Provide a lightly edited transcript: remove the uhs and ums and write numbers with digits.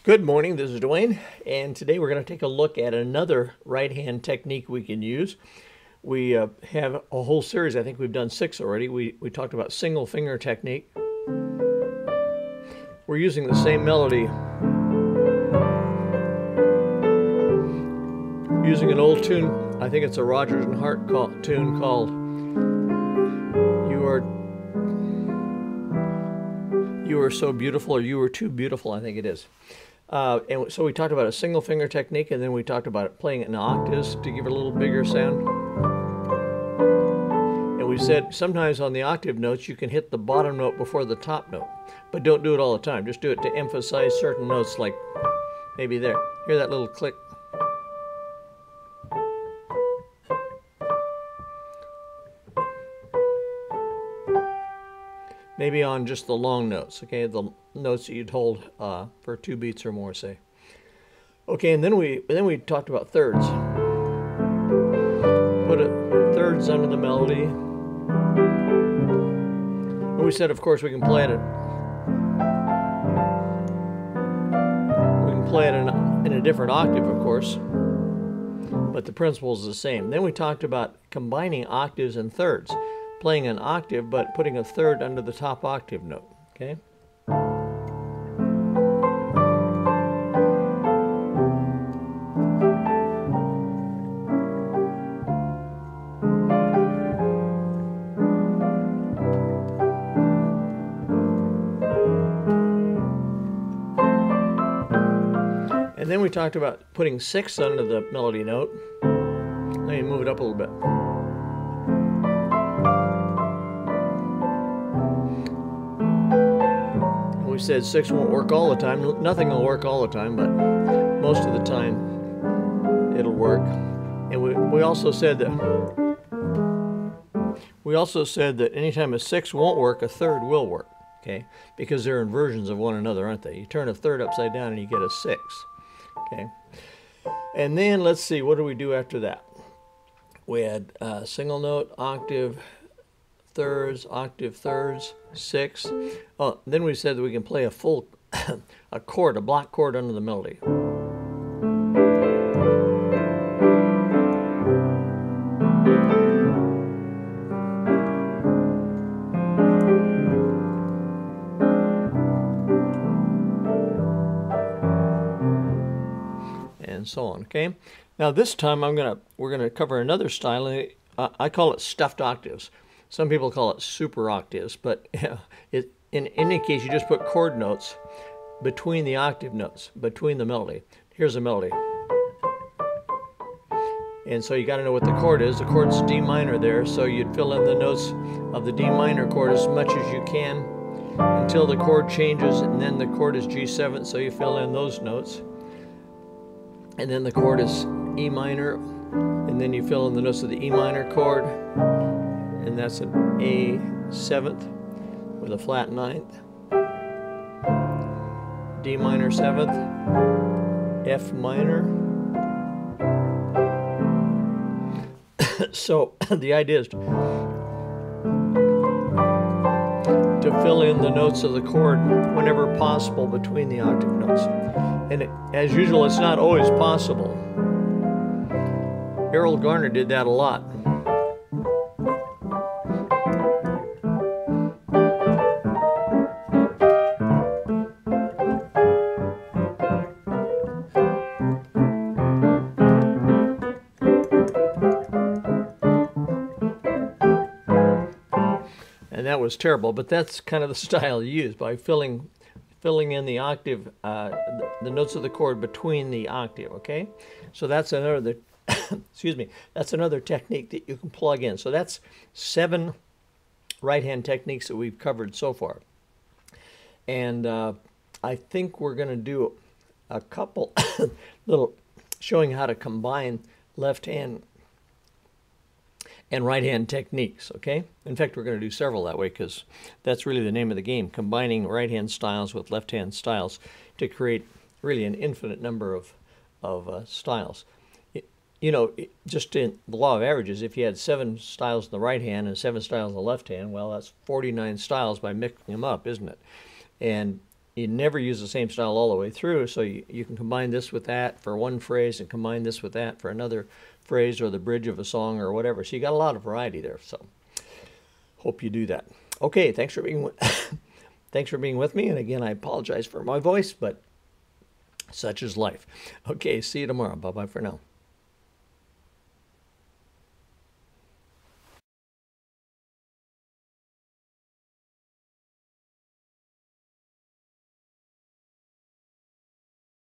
Good morning, this is Dwayne, and today we're going to take a look at another right-hand technique we can use. We have a whole series, I think we've done 6 already. We talked about single finger technique. We're using the same melody, using an old tune. I think it's a Rodgers and Hart tune called You Are So Beautiful, or You Are Too Beautiful, I think it is. And so we talked about a single finger technique, and then we talked about playing it in octaves to give it a little bigger sound. And we said sometimes on the octave notes you can hit the bottom note before the top note, but don't do it all the time. Just do it to emphasize certain notes, like maybe there. Hear that little click? Maybe on just the long notes, okay, the notes that you'd hold for 2 beats or more, say. Okay, and then we talked about thirds. Put thirds under the melody. And we said, of course, we can play it. We can play it in a different octave, of course, but the principle is the same. Then we talked about combining octaves and thirds. Playing an octave, but putting a third under the top octave note, okay? And then we talked about putting 6 under the melody note. Let me move it up a little bit. We said 6 won't work all the time. Nothing will work all the time, but most of the time it'll work. And we also said that anytime a 6 won't work, a third will work. Okay, because they're inversions of one another, aren't they? You turn a third upside down and you get a 6. Okay, and then let's see, what do we do after that? We had single note, octave, thirds, octave, thirds, 6. Oh, then we said that we can play a full a chord, a block chord under the melody. And so on, okay? Now this time we're gonna cover another style. I call it stuffed octaves. Some people call it super octaves, but in any case, you just put chord notes between the octave notes, between the melody. Here's a melody. And so you got to know what the chord is. The chord's D minor there, so you'd fill in the notes of the D minor chord as much as you can until the chord changes, and then the chord is G7, so you fill in those notes. And then the chord is E minor, and then you fill in the notes of the E minor chord. And that's an A7th with a flat 9th, D minor 7th, F minor. So the idea is to fill in the notes of the chord whenever possible between the octave notes. And as usual, it's not always possible. Errol Garner did that a lot. And that was terrible, but that's kind of the style you use, by filling in the octave, the notes of the chord between the octave, okay? So that's another, excuse me, that's another technique that you can plug in. So that's 7 right-hand techniques that we've covered so far. And I think we're going to do a couple little showing how to combine left-hand and right-hand techniques, okay? In fact, we're going to do several that way, because that's really the name of the game, combining right-hand styles with left-hand styles to create really an infinite number of styles. You know, just in the law of averages, if you had 7 styles in the right hand and 7 styles in the left hand, well, that's 49 styles by mixing them up, isn't it? And you never use the same style all the way through, so you can combine this with that for one phrase and combine this with that for another phrase or the bridge of a song or whatever. So you got a lot of variety there. So hope you do that. Okay, thanks for being thanks for being with me. And again, I apologize for my voice, but such is life. Okay, see you tomorrow. Bye-bye for now.